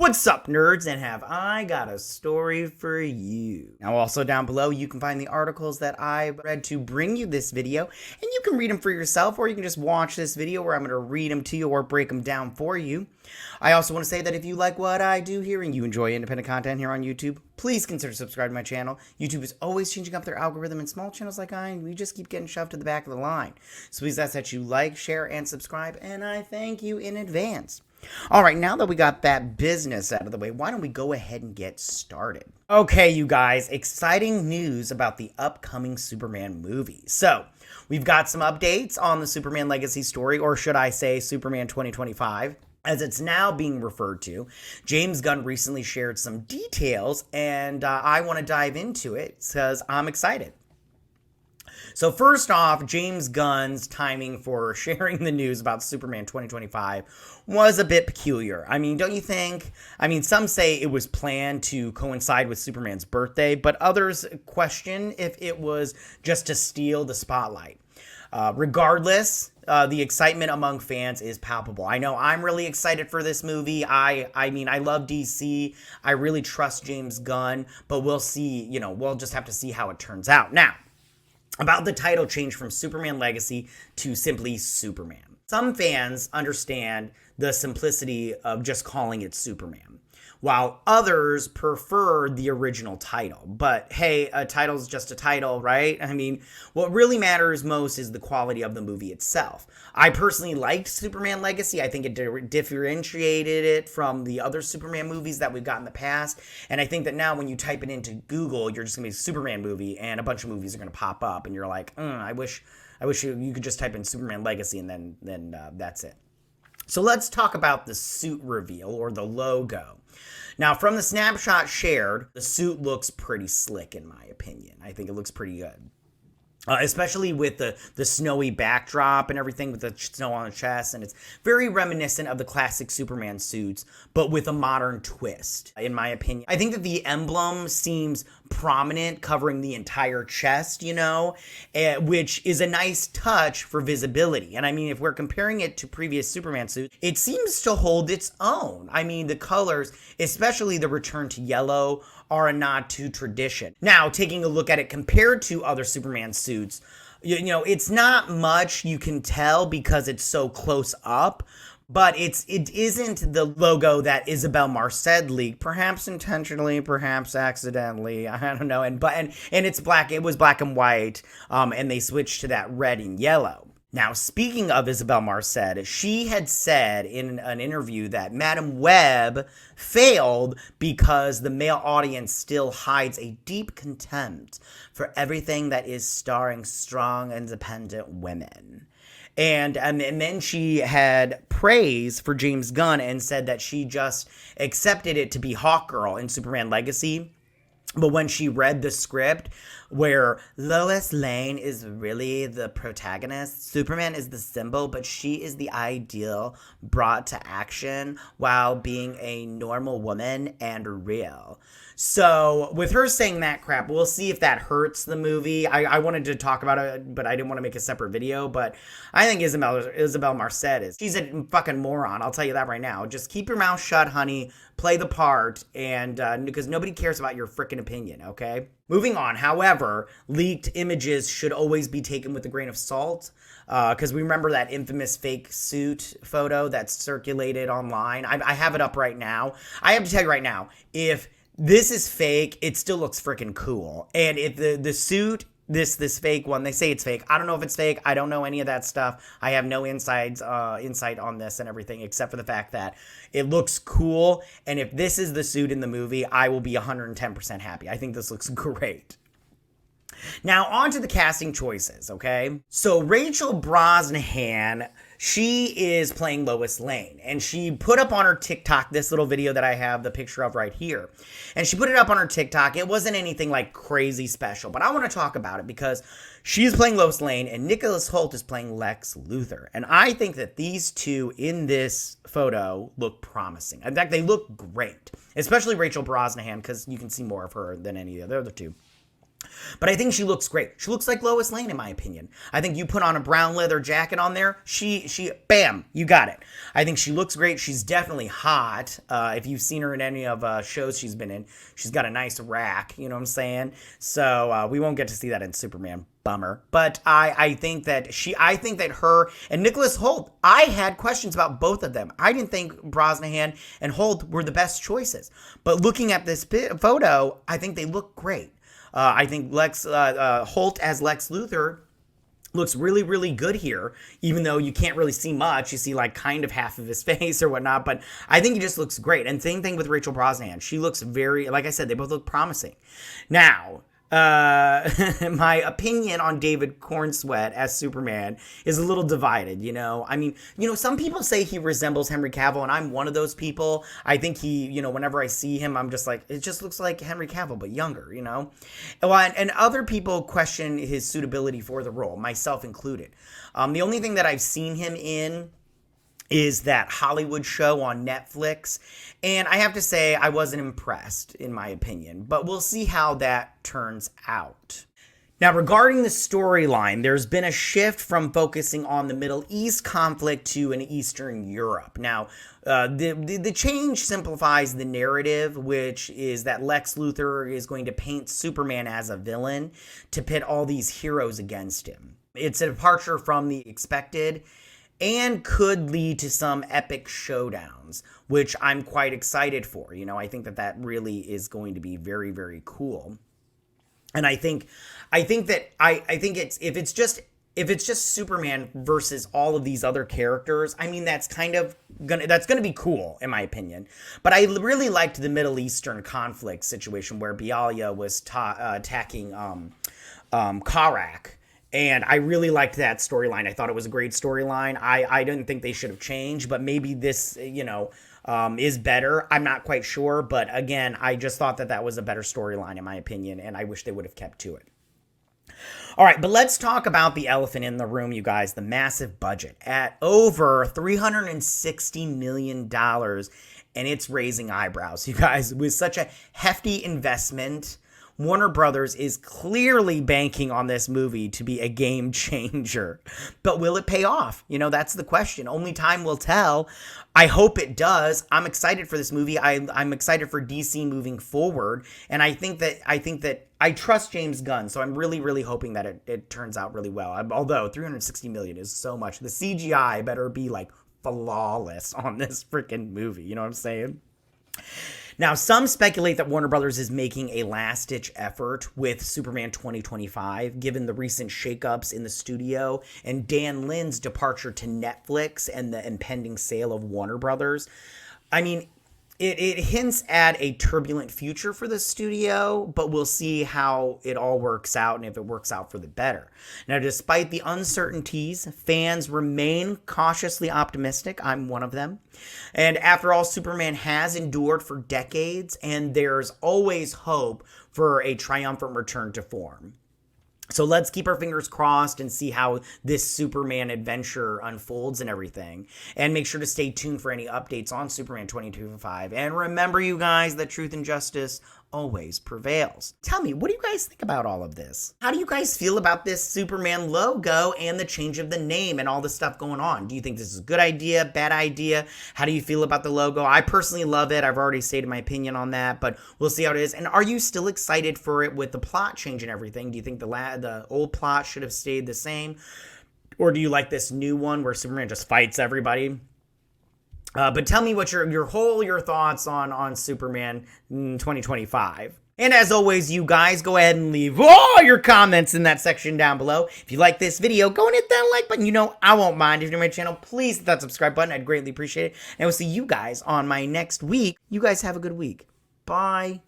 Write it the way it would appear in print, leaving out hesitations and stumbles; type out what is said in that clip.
What's up, nerds, and have I got a story for you. Now, also down below, you can find the articles that I read to bring you this video, and you can read them for yourself, or you can just watch this video where I'm going to read them to you or break them down for you. I also want to say that if you like what I do here and you enjoy independent content here on YouTube, please consider subscribing to my channel. YouTube is always changing up their algorithm, and small channels like we just keep getting shoved to the back of the line. So please ask that you like, share, and subscribe, and I thank you in advance. All right, now that we got that business out of the way, why don't we go ahead and get started? Okay, you guys, exciting news about the upcoming Superman movie. So, we've got some updates on the Superman Legacy story, or should I say Superman 2025, as it's now being referred to. James Gunn recently shared some details, and I want to dive into it because I'm excited. So first off, James Gunn's timing for sharing the news about Superman 2025 was a bit peculiar. I mean, don't you think? I mean, some say it was planned to coincide with Superman's birthday, but others question if it was just to steal the spotlight. Regardless, the excitement among fans is palpable. I know I'm really excited for this movie. I mean, I love DC. I really trust James Gunn, but we'll see, we'll just have to see how it turns out. Now, about the title change from Superman Legacy to simply Superman. Some fans understand the simplicity of just calling it Superman, while others prefer the original title. But hey, a title's just a title, right? I mean, what really matters most is the quality of the movie itself. I personally liked Superman Legacy. I think it differentiated it from the other Superman movies that we've got in the past. And I think that now when you type it into Google, you're just going to be a Superman movie and a bunch of movies are going to pop up. And you're like, I wish you could just type in Superman Legacy and then that's it. So let's talk about the suit reveal, or the logo. Now, from the snapshot shared, the suit looks pretty slick in my opinion. I think it looks pretty good. Especially with the snowy backdrop and everything with the snow on the chest. And it's very reminiscent of the classic Superman suits, but with a modern twist, in my opinion. I think that the emblem seems prominent, covering the entire chest, which is a nice touch for visibility. And I mean, if we're comparing it to previous Superman suits, it seems to hold its own. I mean, the colors, especially the return to yellow, are a nod to tradition. Now, taking a look at it compared to other Superman suits, it's not much you can tell because it's so close up, but it isn't the logo that Isabel Marced leaked, perhaps intentionally, perhaps accidentally, I don't know, and it's black, it was black and white, and they switched to that red and yellow. Now, speaking of Isabel Marced, she had said in an interview that Madam Web failed because the male audience still hides a deep contempt for everything that is starring strong, independent women. And then she had praise for James Gunn and said that she just accepted it to be Hawkgirl in Superman Legacy. But when she read the script where Lois Lane is really the protagonist, Superman is the symbol, but she is the ideal brought to action while being a normal woman and real. So with her saying that crap, we'll see if that hurts the movie. I wanted to talk about it, but I didn't want to make a separate video. But I think Isabel Marced she's a fucking moron. I'll tell you that right now. Just keep your mouth shut, honey. Play the part, and because nobody cares about your frickin' opinion, okay? Moving on, however, leaked images should always be taken with a grain of salt, because we remember that infamous fake suit photo that circulated online. I have it up right now. I have to tell you right now, if this is fake, it still looks freaking cool. And if the suit, this fake one, they say it's fake. I don't know if it's fake. I don't know any of that stuff. I have no insight on this and everything, except for the fact that it looks cool. And if this is the suit in the movie, I will be 110% happy. I think this looks great. Now, on to the casting choices, okay? So, Rachel Brosnahan, she is playing Lois Lane, and she put up on her TikTok this little video that I have the picture of right here. And she put it up on her TikTok. It wasn't anything like crazy special, but I want to talk about it because she's playing Lois Lane and Nicholas Hoult is playing Lex Luthor. And I think that these two in this photo look promising. In fact, they look great, especially Rachel Brosnahan, because you can see more of her than any of the other two. But I think she looks great. She looks like Lois Lane, in my opinion. I think you put on a brown leather jacket on there, bam, you got it. I think she looks great. She's definitely hot. If you've seen her in any of shows she's been in, she's got a nice rack, you know what I'm saying? So we won't get to see that in Superman. Bummer. But I think that her and Nicholas Hoult, I had questions about both of them. I didn't think Brosnahan and Hoult were the best choices. But looking at this photo, I think they look great. I think Hoult as Lex Luthor looks really, really good here, even though you can't really see much. You see like kind of half of his face or whatnot, but I think he just looks great. And same thing with Rachel Brosnahan. She looks very, like I said, they both look promising. Now, my opinion on David Cornsweet as Superman is a little divided, you know? I mean, you know, some people say he resembles Henry Cavill, and I'm one of those people. I think he, you know, whenever I see him, I'm just like, it just looks like Henry Cavill, but younger, you know? Well, and other people question his suitability for the role, myself included. The only thing that I've seen him in is that Hollywood show on Netflix, and I have to say I wasn't impressed, in my opinion, but we'll see how that turns out. Now, regarding the storyline, there's been a shift from focusing on the Middle East conflict to an Eastern Europe. Now, the change simplifies the narrative, which is that Lex Luthor is going to paint Superman as a villain to pit all these heroes against him. It's a departure from the expected and could lead to some epic showdowns, which I'm quite excited for. You know, I think that really is going to be very, very cool. And I think it's if it's just Superman versus all of these other characters, I mean, that's gonna be cool, in my opinion. But I really liked the Middle Eastern conflict situation where Bialya was attacking Karak. And I really liked that storyline. I thought it was a great storyline. I didn't think they should have changed, but maybe this, you know, is better. I'm not quite sure. But again, I just thought that was a better storyline, in my opinion, and I wish they would have kept to it. All right, but let's talk about the elephant in the room, you guys, the massive budget at over $360 million. And it's raising eyebrows, you guys, with such a hefty investment. Warner Brothers is clearly banking on this movie to be a game changer. But will it pay off? You know, that's the question. Only time will tell. I hope it does. I'm excited for this movie. I'm excited for DC moving forward. And I think that I trust James Gunn. So I'm really, really hoping that it turns out really well. Although $360 million is so much. The CGI better be like flawless on this freaking movie. You know what I'm saying? Now, some speculate that Warner Brothers is making a last-ditch effort with Superman 2025, given the recent shakeups in the studio and Dan Lynn's departure to Netflix and the impending sale of Warner Brothers. I mean, it hints at a turbulent future for the studio, but we'll see how it all works out and if it works out for the better. Now, despite the uncertainties, fans remain cautiously optimistic. I'm one of them. And after all, Superman has endured for decades, and there's always hope for a triumphant return to form. So let's keep our fingers crossed and see how this Superman adventure unfolds and everything. And make sure to stay tuned for any updates on Superman 2025. And remember, you guys, that truth and justice always prevails. Tell me, what do you guys think about all of this? How do you guys feel about this Superman logo and the change of the name and all the stuff going on? Do you think this is a good idea, bad idea? How do you feel about the logo? I personally love it. I've already stated my opinion on that, but we'll see how it is. And are you still excited for it with the plot change and everything? Do you think the old plot should have stayed the same? Or do you like this new one where Superman just fights everybody? But tell me what your thoughts on Superman 2025. And as always, you guys, go ahead and leave all your comments in that section down below. If you like this video, go and hit that like button. You know I won't mind. If you're new to my channel, please hit that subscribe button. I'd greatly appreciate it. And I will see you guys on my next week. You guys have a good week. Bye.